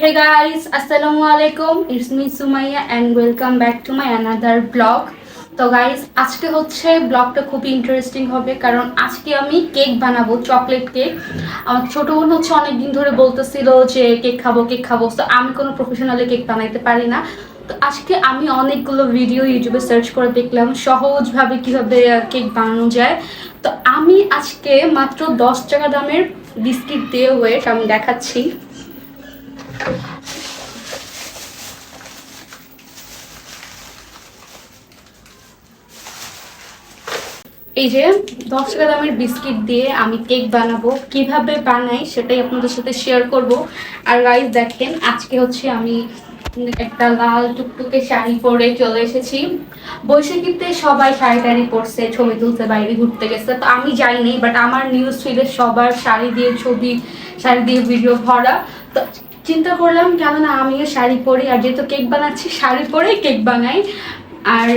Hey guys, Assalamu alaikum. It's me Sumaya and welcome back to my another vlog. তো guys আজকে হচ্ছে ব্লগটা খুবই ইন্টারেস্টিং হবে কারণ আজকে আমি কেক বানাবো, চকলেট কেক। আমার ছোট বোন হচ্ছে অনেকদিন ধরে বলতেছিল যে কেক খাবো। তো আমি কোনো প্রফেশনালি কেক বানাইতে পারি না। তো আজকে আমি অনেকগুলো ভিডিও ইউটিউবে সার্চ করে দেখলাম সহজভাবে কিভাবে কেক বানানো যায়। তো আমি আজকে মাত্র 10 টাকা দামের বিস্কিট দিয়ে ওয়েট আমি দেখাচ্ছি। এই যে 10 টাকা দামের বিস্কিট দিয়ে আমি কেক বানাবো, কিভাবে বানাই সেটাই আপনাদের সাথে শেয়ার করব। আর গাইস দেখেন আজকে হচ্ছে আমি একটা লাল টুকটুকে শাড়ি পরে চলে এসেছি। বৈশাখীতে সবাই শাড়ি টাড়ি পরছে, ছবি তুলছে, বাইরে ঘুরতে গেছে। তো আমি যাইনি, বাট আমার নিউজ ফিডে সবার শাড়ি দিয়ে ছবি, শাড়ি দিয়ে ভিডিও ভরা। তো চিন্তা করলাম কেন না আমিও শাড়ি পরি, আর যেহেতু কেক বানাচ্ছি শাড়ি পরেই কেক বানাই। আর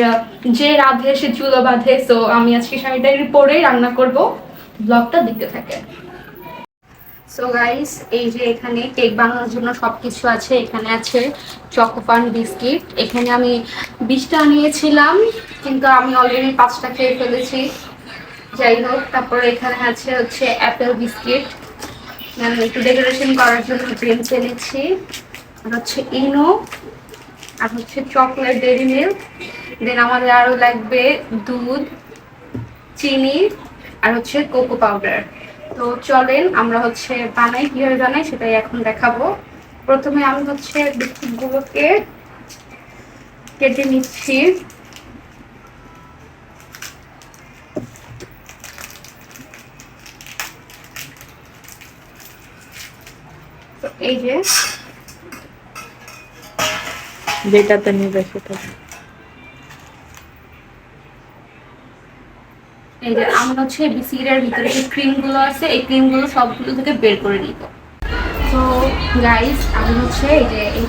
যে রাধে সে চুলো বাঁধে, তো আমি আজকে শাড়িটাই পরেই রান্না করব। ব্লগটা দেখতে থাকে। সো গাইস, এই যে এখানে কেক বানানোর জন্য সবকিছু আছে। এখানে আছে চকোপান বিস্কিট, এখানে আমি 20টা নিয়েছিলাম কিন্তু আমি অলরেডি 5টা খেয়ে ফেলেছি। যাই হোক, তারপরে এখানে আছে হচ্ছে অ্যাপেল বিস্কিট, একটু ডেকোরেশন করার জন্য ড্রিমস এনেছি। আর হচ্ছে ইনো, আর হচ্ছে চকলেট ডেইরি মিল্ক। দেন আমাদের আরো লাগবে দুধ, চিনি, আর হচ্ছে কোকো পাউডার। তো চলেন আমরা হচ্ছে বানাই, কিভাবে বানাই সেটাই এখন দেখাবো। প্রথমে আমি হচ্ছে বিস্কুটগুলোকে কেটে নিচ্ছি। তো এই যে যেটাতে নিবে সেটা। এই যে আমি হচ্ছে বিস্কিটের ভিতরে যে ক্রিমগুলো আছে এই ক্রিমগুলো সবগুলো থেকে বের করে নিব। তো গাইস আমি হচ্ছে এই যে এই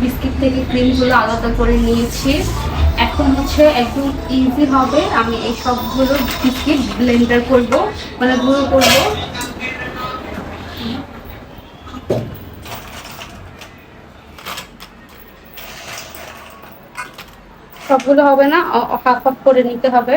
বিস্কিট থেকে ক্রিমগুলো আলাদা করে নিয়েছি। এখন হচ্ছে একদম ইজি হবে, আমি এই সবগুলো বিস্কিট ব্লেন্ডার করব, মানে গুঁড়ো করব। সবগুলো হবে না, হাফ হাফ করে নিতে হবে।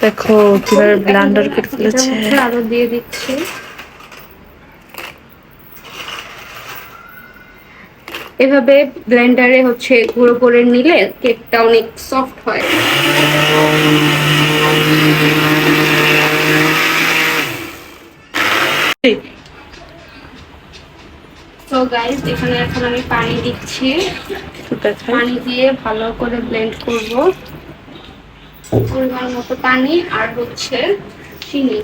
দেখো কিভাবে ব্লেন্ডার করে ফেলেছে। আরো দিয়ে দিচ্ছি। এভাবে ব্লেন্ডারে হচ্ছে গুঁড়ো করে নিলে কেকটা অনেক সফট হয়। তো গাইস এখানে এখন আমি পানি দিচ্ছি। পানি দিয়ে ভালো করে ব্লেন্ড করব, পরিমাণ মতো পানি আর হচ্ছে চিনি।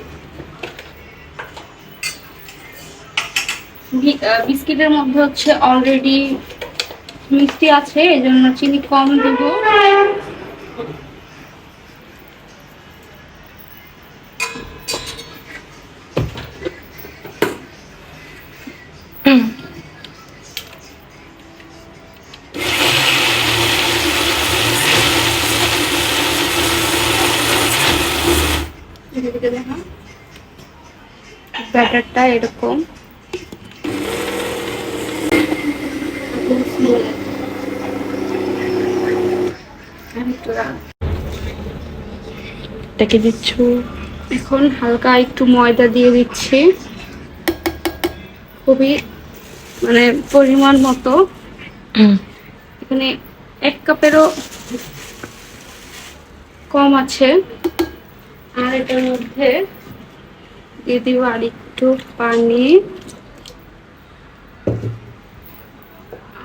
বিস্কিটের মধ্যে হচ্ছে অলরেডি মিষ্টি আছে, এই জন্য চিনি কম দিব। ব্যাটারটা এরকম ডেকে দিচ্ছ। এখন হালকা একটু ময়দা দিয়ে দিচ্ছি, খুবই মানে পরিমাণ মতো। এখানে 1 কাপেরও কম আছে। আর এটার মধ্যে দিয়ে দিব আর একটু পানি,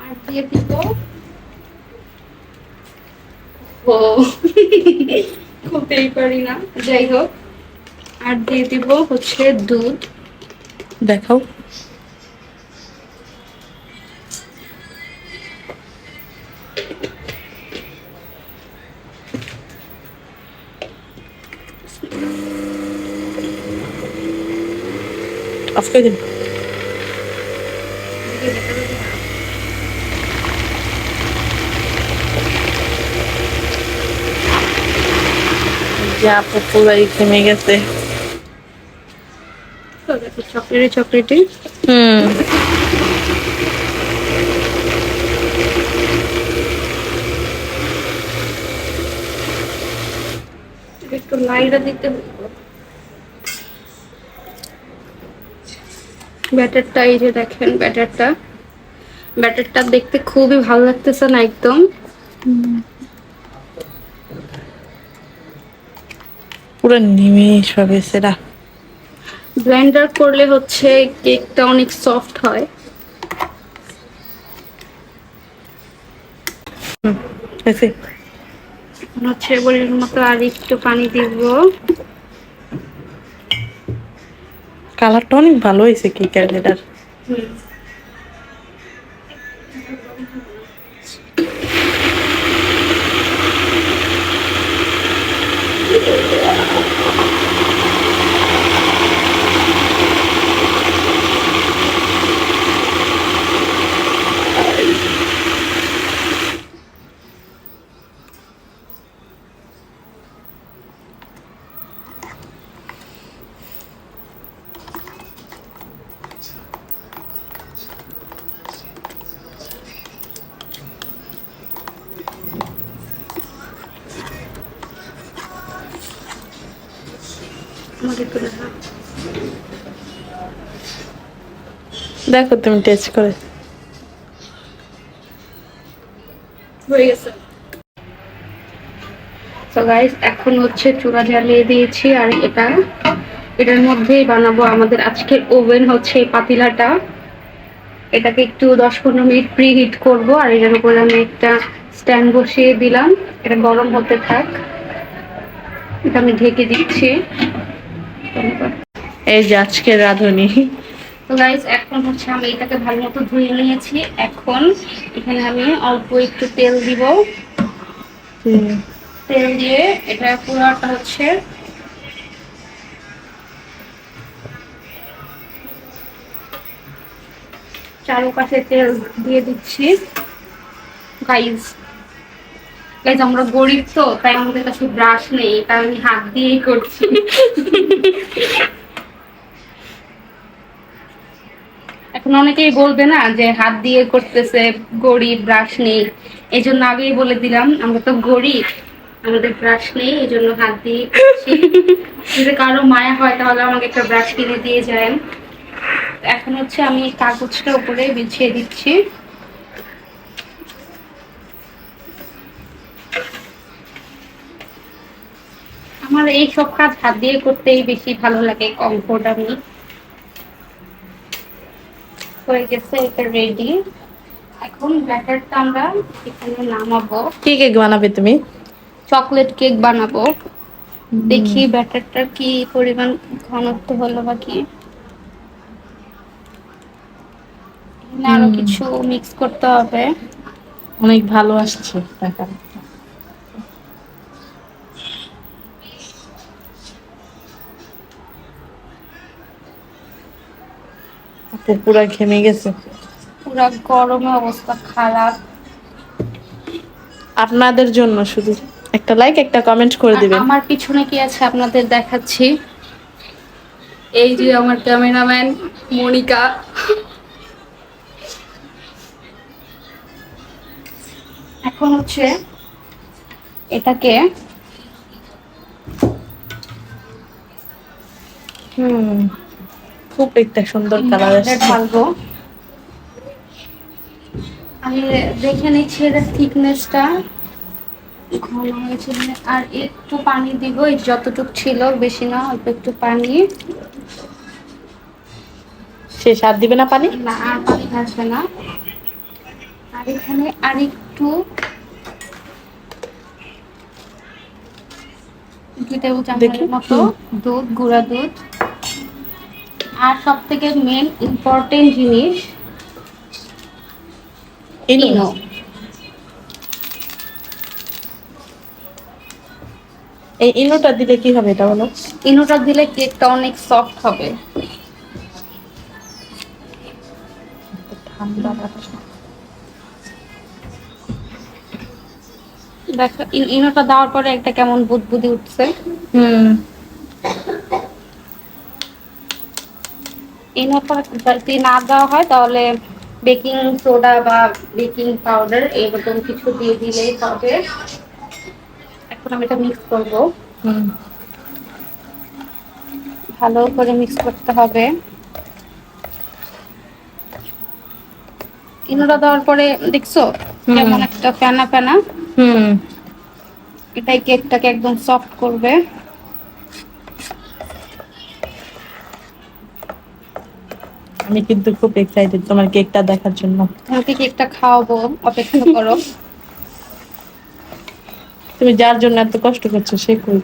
আর দিয়ে দিব খুবই পারি না, যাই হোক। আর দিয়ে দিব হচ্ছে দুধ। দেখাও। অফ করে দিন। যা পুরাই থেমে গেছে। Chocolatey chocolatey. একটু লাইটা দিতে হবে। ব্যাটারটা এই যে দেখেন, ব্যাটারটা দেখতে খুবই ভালো লাগতেছে না একদম। পুরো নিমেষ হবে সেটা। ব্লেন্ডার করলে হচ্ছে কেকটা অনেক সফট হয়। এখন হচ্ছে পরিমাণ মতো আর একটু পানি দিব। কালারটা অনেক ভালো হয়েছে কেকের এটার। দেখো তুমি টেস্ট করে। হয়ে গেছে। তো গাইস এখন হচ্ছে চুলা জ্বালিয়ে দিয়েছি আর এটার মধ্যেই বানাবো আমাদের আজকের ওভেন হচ্ছে এই পাতিলাটা। এটাকে একটু 10-15 মিনিট প্রি হিট করবো আর এটার উপরে আমি একটা স্ট্যান্ড বসিয়ে দিলাম। এটা গরম হতে থাক, এটা আমি ঢেকে দিচ্ছি। এই যে আজকের রাঁধুনি। তো গাইস এখন হচ্ছে আমি এটাকে ভালো মতো ধুয়ে নিয়েছি। এখন এখানে আমি অল্প একটু তেল দিব। তেল দিয়ে এটা পুরোটা হচ্ছে চারপাশে তেল দিয়ে দিচ্ছি। গাইস আমরা গরিব তো, তাই আমাদের কাছে ব্রাশ নেই, তাই আমি হাত দিয়েই করছি। এখন অনেকেই বলবে না যে হাত দিয়ে করতেছে, গরিব, ব্রাশ নেই। এই জন্য আগেই বলে দিলাম আমরা তো গরিব, আমাদের ব্রাশ নেই, এই জন্য হাত দিয়ে করছি। যদি কারো মায়া হয় তাহলে আমাকে একটা ব্রাশ কিনে দিয়ে যায়। এখন হচ্ছে আমি কাগজটা উপরে বিছিয়ে দিচ্ছি। আমার এই সব কাজ হাত দিয়ে করতেই বেশি ভালো লাগে, কমফোর্ট। আমি হয়ে গেছে, এটা রেডি। এখন ব্যাটারটা আমরা এখানে নামাবো। কি কেক বানাবে তুমি? চকলেট কেক বানাবো। দেখি ব্যাটারটা কি পরিমাণ ঘনত্ব হলো বা কি। আরো কিছু মিক্স করতে হবে। অনেক ভালো আসছে টাকা। পুরা ঘেমে গেছে। পুরা গরমে অবস্থা খারাপ। আপনাদের জন্য শুধু একটা লাইক একটা কমেন্ট করে দিবেন। আমার পিছনে কি আছে আপনাদের দেখাচ্ছি। এই যে আমার ক্যামেরাম্যান মনিকা। এখন হচ্ছে এটাকে খুব একটা সুন্দর কালার আসছে। ঢালবো। আমি দেখে নিচ্ছি এটার থিকনেসটা ঘন হয়েছে, আর একটু পানি দিব, যতটুকু ছিল, বেশি না, অল্প একটু পানি। শেষ আর দিবে না পানি? না, আর পানি আসবে না। আর এখানে আর একটু 2 টেবিল চামচের মতো দুধ, গুঁড়া দুধ। আর সব থেকে মেন ইম্পর্টেন্ট জিনিস ইনো। এই ইনোটা দিলে কি হবে এটা বলো? ইনোটা দিলে কেকটা অনেক সফট হবে। ঠান্ডা বাতাস। দেখো ইনোটা দেওয়ার পরে একটা কেমন বুদবুদি উঠছে। হুম। ইনোটা যদি না দেওয়া হয় তাহলে বেকিং সোডা বা বেকিং পাউডার এরকম কিছু দিয়ে দিলেই হবে। এখন আমি এটা মিক্স করবো, হুম। ভালো করে মিক্স করতে হবে। ইনোটা দেওয়ার পরে দেখছো কেমন একটা ফেনা ফেনা, হুম। এটাই কেকটাকে একদম সফট করবে। আমি কিন্তু খুব এক্সাইটেড তোমার কেকটা দেখার জন্য। তোমাকে কেকটা খাওয়াবো, অপেক্ষা করো। তুমি যার জন্য এত কষ্ট করছো সে কই?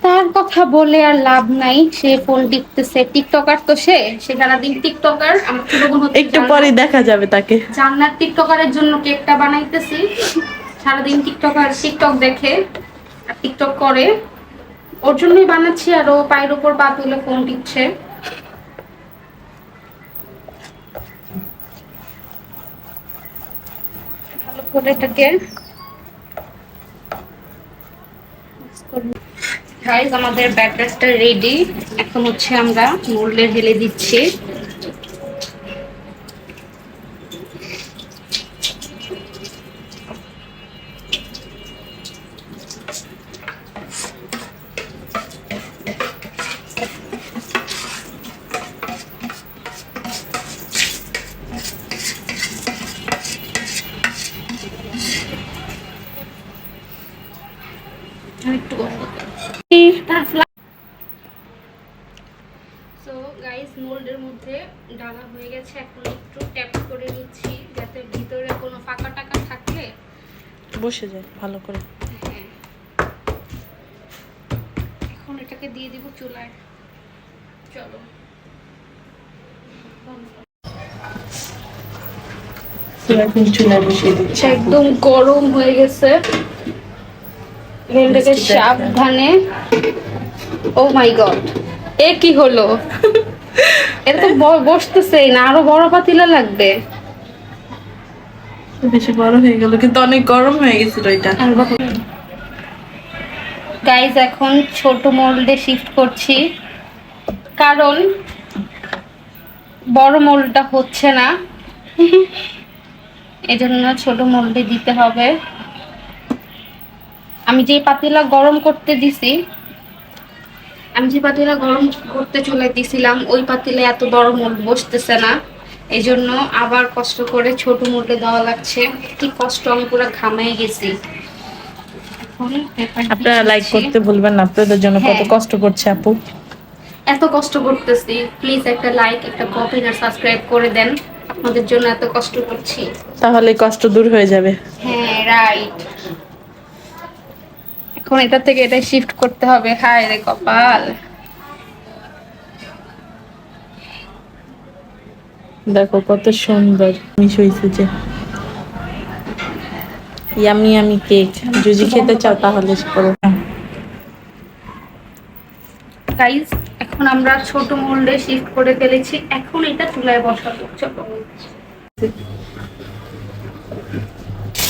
তার কথা বলে আর লাভ নাই, সে ফোন টিপতেছে। টিকটকার তো সে সারাদিন টিকটকার। আমার ছোট বোন হচ্ছে একটু পরেই দেখা যাবে তাকে। জান্নাত টিকটকারের জন্য কেকটা বানাইতেছি। সারাদিন টিকটক দেখে আর টিকটক করে, ওর জন্যই বানাচ্ছি। আর ও পায়ের উপর পা তুলে ফোন টিপছে। ভালো করে এটাকে গাইস, আমাদের ব্যাটারটা রেডি। এখন হচ্ছে আমরা মোল্ডে ঢেলে দিচ্ছি। একটু সো গাইস, মোল্ডের মধ্যে ডালা হয়ে গেছে। এখন একটু ট্যাপ করে নিচ্ছি যাতে ভিতরে কোনো ফাঁকা টাকা থাকলে বসে যায় ভালো করে। হ্যাঁ। এখন এটাকে দিয়ে দিব চুলায়। চলো। এখন চুলায় বসিয়ে দিচ্ছি। একদম গরম হয়ে গেছে। এটাকে সাবধানে। ও মাই গড, এ কি হলো? এটা তো বসতেছেই না, আরো বড় পাতিলা লাগবে। বেশি বড় হয়ে গেল, কিন্তু অনেক গরম হয়ে গেছিল এটা। গাইজ, এখন ছোট মোল্ডে শিফট করছি কারণ বড় মোল্ডটা হচ্ছে না, এজন্য ছোট মোল্ডে দিতে হবে। আমি যে পাতিলা গরম করতে চলে দিছিলাম, ওই পাতিলে এত বড় মোল্ড বসতেছে না, এই জন্য আবার কষ্ট করে ছোট মোল্ডে দেওয়া লাগছে। কি কষ্ট, আমি পুরো ঘামাই গেছি। আপনারা লাইক করতে ভুলবেন না, আপনাদের জন্য কত কষ্ট করছে আপু। এত কষ্ট করতেছি, প্লিজ একটা লাইক, একটা কমেন্ট আর সাবস্ক্রাইব করে দেন। আপনাদের জন্য এত কষ্ট করছি। তাহলে কষ্ট দূর হয়ে যাবে। হ্যাঁ, রাইট। এখন এটা থেকে এটা শিফট করতে হবে। হায় রে কপাল। দেখো কত সুন্দর মিশ হয়েছে যে। Yummy yummy cake. যদি খেতে চাও তাহলে করো। গাইস, এখন আমরা ছোট মোল্ডে শিফট করে ফেলেছি। এখন এটা চুলায় বসাবো। চলো।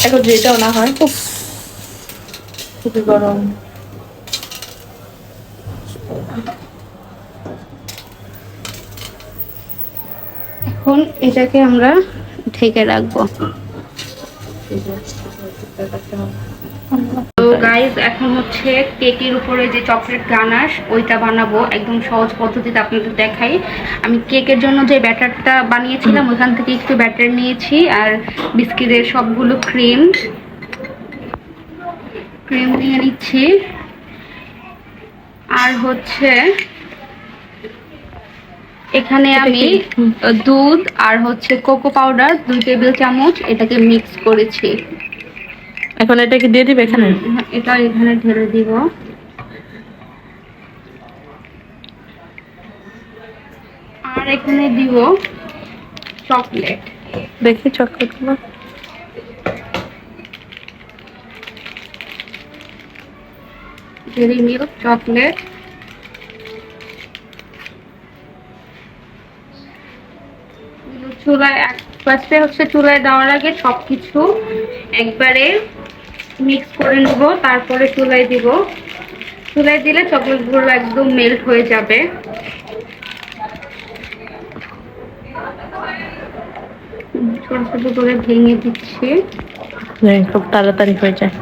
এখন যেটাও না হয়, খুবই গরম। এখন এটাকে আমরা ঢেকে রাখবো। তো গাইস, এখন হচ্ছে কেকের উপরে যে চকলেট গানাশ ওইটা বানাবো। একদম সহজ পদ্ধতিতে আপনাদের দেখাই। আমি কেকের জন্য যে ব্যাটারটা বানিয়েছিলাম ওখান থেকে একটু ব্যাটার নিয়েছি আর বিস্কিটের সবগুলো ক্রিম নিয়ে নিচ্ছি। আর হচ্ছে এখানে আমি দুধ আর হচ্ছে কোকো পাউডার 2 টেবিল চামচ এটাকে মিক্স করেছি। এখন এটাকে দিয়ে দিবে এখানে? এটা এখানে ঢেলে দিব। আর এখানে দিব চকলেট। দেখি চকলেট গুলো। Dairy milk chocolate. চুলায় 1 ফার্স্টে হচ্ছে চুলায় দেওয়ার আগে সবকিছু একবারে মিক্স করে নেব, তারপরে চুলায় দিব। চুলায় দিলে চকলেটগুলো একদম মেল্ট হয়ে যাবে। ছোট ছোট করে ভেঙে দিচ্ছি। খুব তাড়াতাড়ি হয়ে যায়।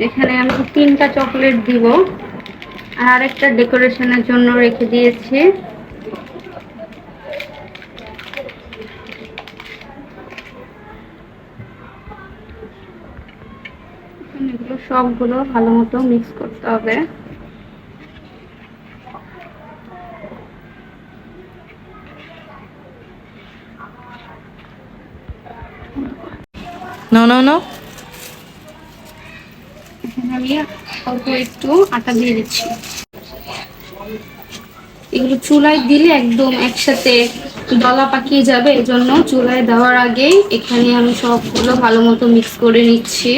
এখানে আমি 3টা চকলেট দিব, আর একটা ডেকোরেশনের জন্য রেখে দিয়েছি। এগুলো সবগুলো ভালো মতো মিক্স করতে হবে। নো নো নো, এখানে আমি অল্প একটু আটা দিয়ে দিচ্ছি। এগুলো চুলায় দিলে একদম একসাথে দলা পাকিয়ে যাবে, এজন্য চুলায় দেওয়ার আগেই এখানে আমি সবগুলো ভালো মতো মিক্স করে নিচ্ছি।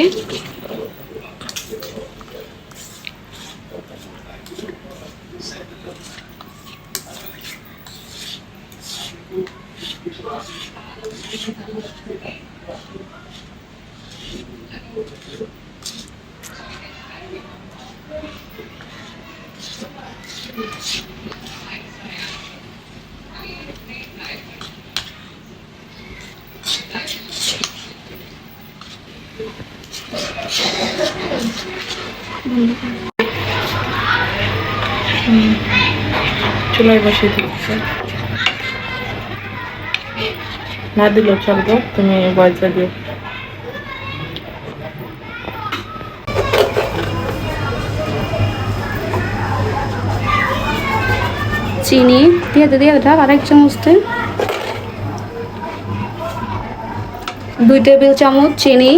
চুলায় বসিয়ে দিচ্ছি। না দিলেও চলবে, তুমি বয়সা দিও। চিনি দিয়ে দিয়ে ওটা আরেক চামচ দেন। 2 টেবিল চামচ চিনি।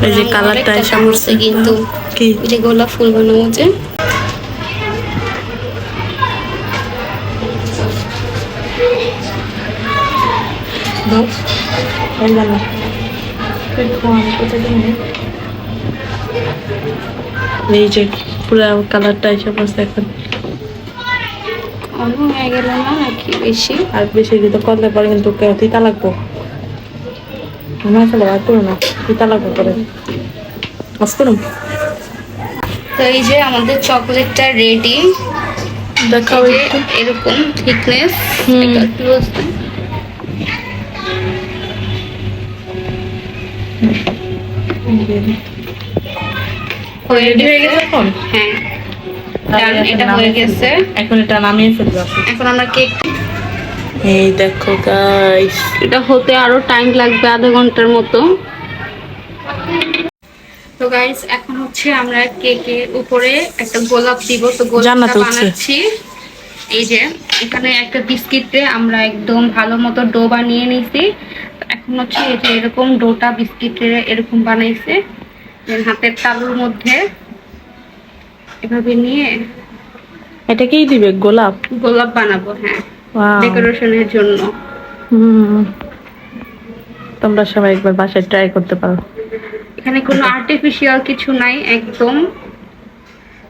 এই যে কালারটা এসে পড়ছে, কিন্তু কি এটা গোলাপ ফুল বানাবো যে। এই যে পুরো কালারটা এসে পড়ছে এখন। অন্য হয়ে গেল না নাকি বেশি? আর বেশি কিন্তু করলে পরে কিন্তু তিতা লাগবো। মশলা আর করো না, তিতা লাগবো করে আস করুন। তো এই যে আমাদের চকলেটটা রেডি। দেখাও এই যে একটু। এরকম থিকনেস। এটা ক্লোজ দেন। রেডি হয়ে গেছে এখন? হ্যাঁ, ডান, এটা হয়ে গেছে। এখন এটা নামিয়ে ফেলবো। এখন আমরা কেক, এই দেখো গাইস, এটা হতে আরো টাইম লাগবে আধা ঘন্টার মতো। তো গাইস এখন হচ্ছে আমরা কেকের উপরে একটা গোলাপ দিব। তো গোলাপটা জান্নাত উঠছে। বানাচ্ছি। এই যে এখানে একটা বিস্কিটে আমরা একদম ভালো মতো ডো বানিয়ে নিয়েছি। এখন হচ্ছে এই যে এরকম ডোটা বিস্কিটের এরকম বানাইছে, হাতের তালুর মধ্যে এভাবে নিয়ে এটা কি দিবে? গোলাপ গোলাপ বানাবো। হ্যাঁ, Wow. ডেকোরেশনের জন্য। তোমরা সবাই একবার বাসায় ট্রাই করতে পারো। এখানে কোনো আর্টিফিশিয়াল কিছু নাই, একদম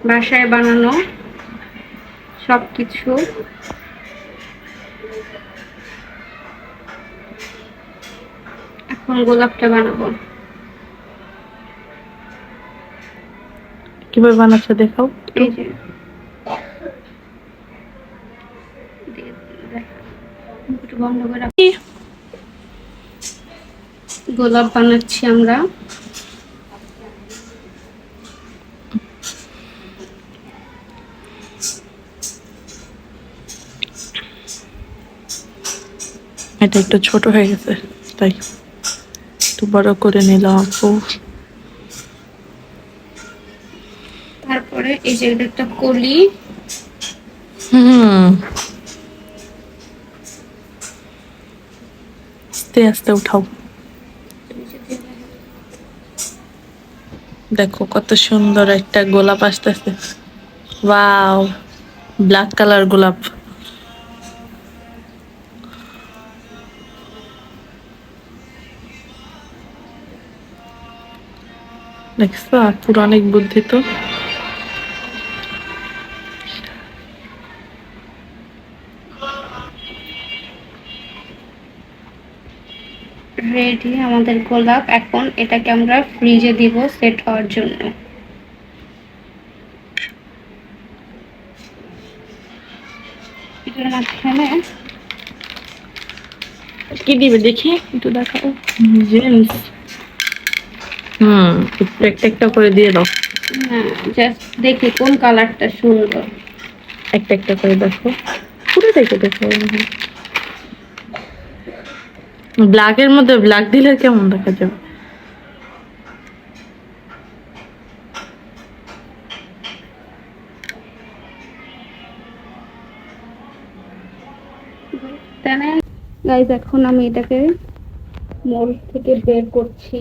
বাসায় বানানো সবকিছু। এখন গোলাপটা বানাবো। কিভাবে বানাচ্ছ দেখাও। এই যে একটু বন্ধ করে রাখি। গোলাপ বানাচ্ছি আমরা। এটা একটু ছোট হয়ে গেছে, তাই একটু বড় করে নিলাম আপু। তারপরে এই যে এটা একটা কলি। আস্তে আস্তে উঠাও। দেখো কত সুন্দর একটা গোলাপ আসতেছে। ওয়াও, ব্ল্যাক কালার গোলাপ। দেখছো আপুর অনেক বুদ্ধি তো। রেডি আমাদের গোলাপ। এখন এটাকে আমরা ফ্রিজে দিব সেট হওয়ার জন্য। এটার মাঝখানে কি দিবে দেখি, একটু দেখাও। জেন্স। একটু একটা একটা করে দিয়ে দাও। হ্যাঁ, জাস্ট দেখি কোন কালারটা সুন্দর। একটা একটা করে দেখো, পুরোটাকে দেখো। ব্ল্যাকের মধ্যে ব্ল্যাক দিলে কেমন দেখা যাবে? গাইজ এখন আমি এটাকে মোল থেকে বের করছি।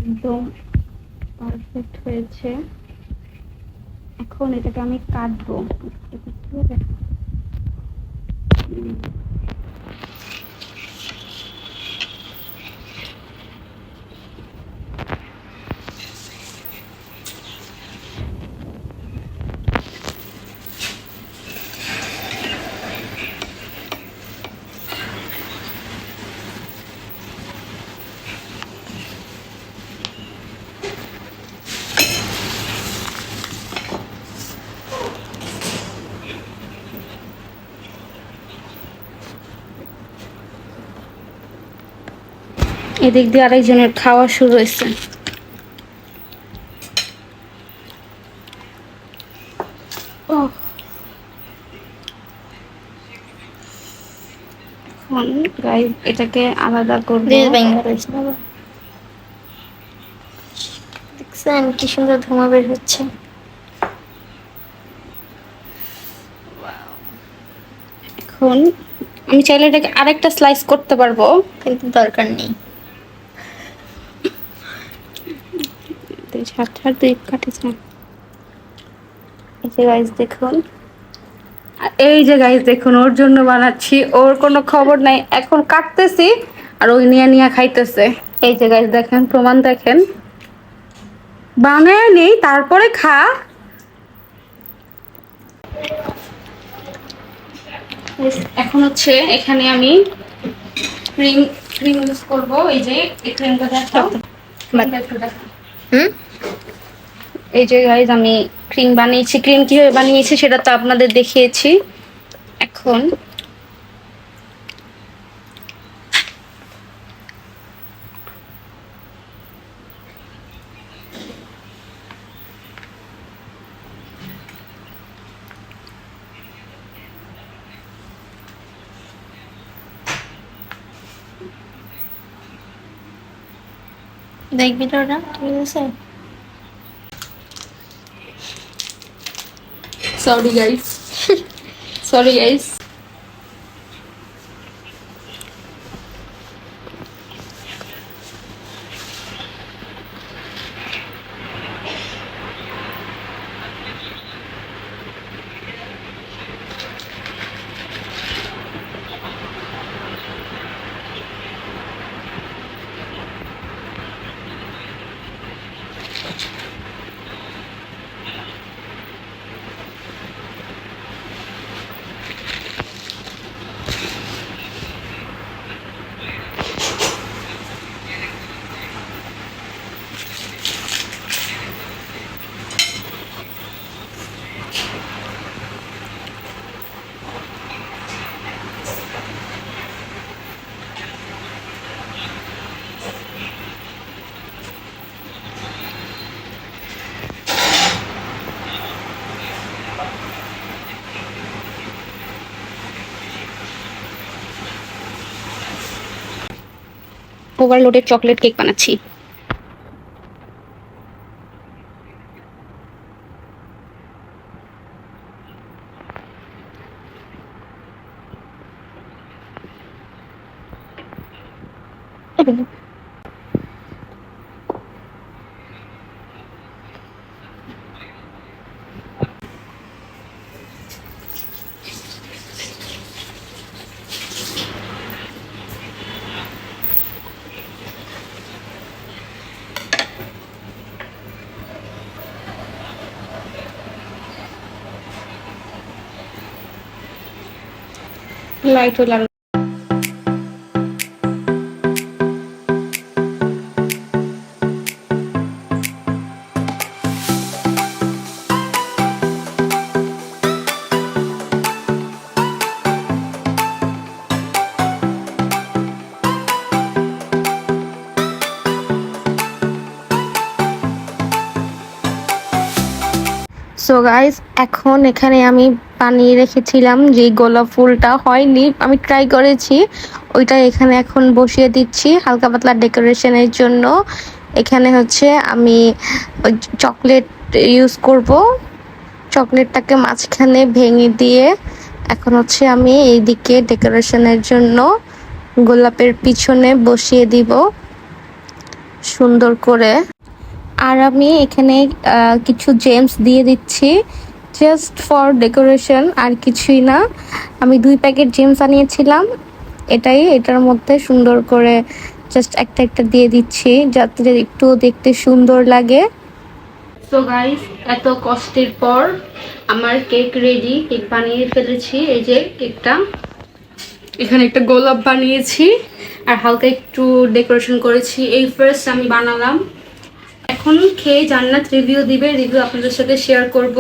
একদম পারফেক্ট হয়েছে। এখন এটাকে আমি কাটবো। এদিক দিয়ে আরেকজনের খাওয়া শুরু হয়েছে। এখন গাইস এটাকে আলাদা করব। দেখছেন কি সুন্দর ধোঁয়া বের হচ্ছে। এখন আমি চাইলে এটাকে আরেকটা স্লাইস করতে পারবো, কিন্তু দরকার নেই। তুই কাটিস না। এই যে গাইস দেখুন, এই যে গাইস দেখুন, ওর জন্য বানাচ্ছি, ওর কোনো খবর নাই। এখন কাটতেছি আর ওই নিয়ে নিয়ে খাইতেছে। এই যে গাইস দেখেন, প্রমাণ দেখেন। বানায় নেই তারপরে খা। এখন হচ্ছে এখানে আমি ক্রিম ক্রিম ইউজ করবো। এই যে এই ক্রিমটা দেখাও। এই যে গাইস আমি ক্রিম বানিয়েছি। ক্রিম কিভাবে বানিয়েছি সেটা তো আপনাদের দেখিয়েছি। এখন দেখবি তো ওটা ঠিক আছে। Sorry guys, sorry guys. Overloaded chocolate cake বানাচ্ছি। লাইটও লাগলো। সো গাইস, এখন এখানে আমি বানিয়ে রেখেছিলাম যে গোলাপ ফুলটা হয়নি, আমি ট্রাই করেছি, ওইটা এখানে এখন বসিয়ে দিচ্ছি হালকা পাতলা ডেকোরেশনের জন্য। এখানে হচ্ছে আমি চকলেট ইউজ করব, চকলেটটাকে মাঝখানে ভেঙে দিয়ে এখন হচ্ছে আমি এইদিকে ডেকোরেশনের জন্য গোলাপের পিছনে বসিয়ে দিব সুন্দর করে। আর আমি এখানে কিছু জেমস দিয়ে দিচ্ছি জাস্ট ফর ডেকোরেশন, আর কিছুই না। আমি 2 প্যাকেট জেমস আনিয়েছিলাম, এটার মধ্যে সুন্দর করে জাস্ট একটা একটা দিয়ে দিচ্ছি যাতে একটু দেখতে সুন্দর লাগে। সো গাইস, এত কষ্টের পর আমার কেক রেডি, কেক বানিয়ে ফেলেছি। এই যে কেকটা, এখানে একটা গোলাপ বানিয়েছি আর হালকা একটু ডেকোরেশন করেছি। এই ফার্স্ট আমি বানালাম, এখন খেয়ে জান্নাত রিভিউ দিবে, রিভিউ আপনাদের সাথে শেয়ার করব।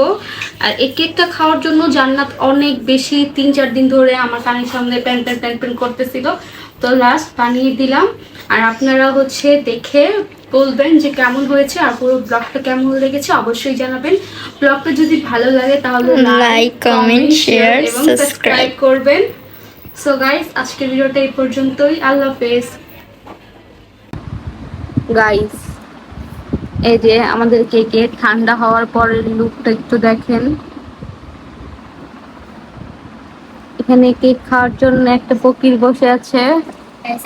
আর এই কেকটা খাওয়ার জন্য জান্নাত অনেক বেশি 3-4 দিন ধরে আমার কানের সামনে প্যান প্যান প্যান প্যান করতেছিল, তো লাস্ট বানিয়ে দিলাম। আর আপনারা হচ্ছে দেখে বলবেন যে কেমন হয়েছে, আর পুরো ব্লগটা কেমন লেগেছে অবশ্যই জানাবেন। ব্লগটা যদি ভালো লাগে তাহলে লাইক, কমেন্ট, শেয়ার, এবং সাবস্ক্রাইব সাবস্ক্রাইব করবেন। সো গাইস, আজকের ভিডিওটা এই পর্যন্তই। আল্লাহ হাফেজ। গাইস, এই যে আমাদের কেকে ঠান্ডা হওয়ার পরের লুকটা একটু দেখেন। এখানে কেক খাওয়ার জন্য একটা ফকির বসে আছে।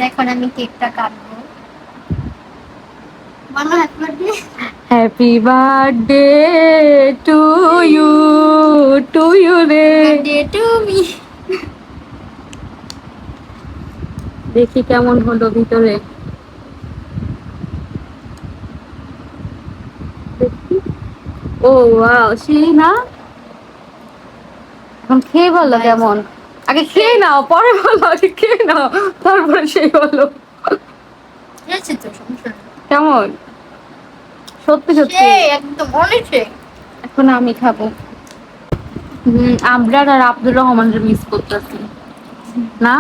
এখন আমি কেকটা কাটবো। বলো happy birthday to you, to you রে। Birthday to me. দেখি কেমন হলো ভিতরে, দেখি। ও ওয়াও, সেই না? এখন খেয়ে বলো কেমন। আগে খেয়ে নাও, পরে বলো। আগে খেয়ে নাও, তারপরে সেই বলো কেমন। সত্যি সত্যি একদম অনেক। এখন আমি খাবো। আবরার আর আব্দুর রহমানের মিস করতেছি না।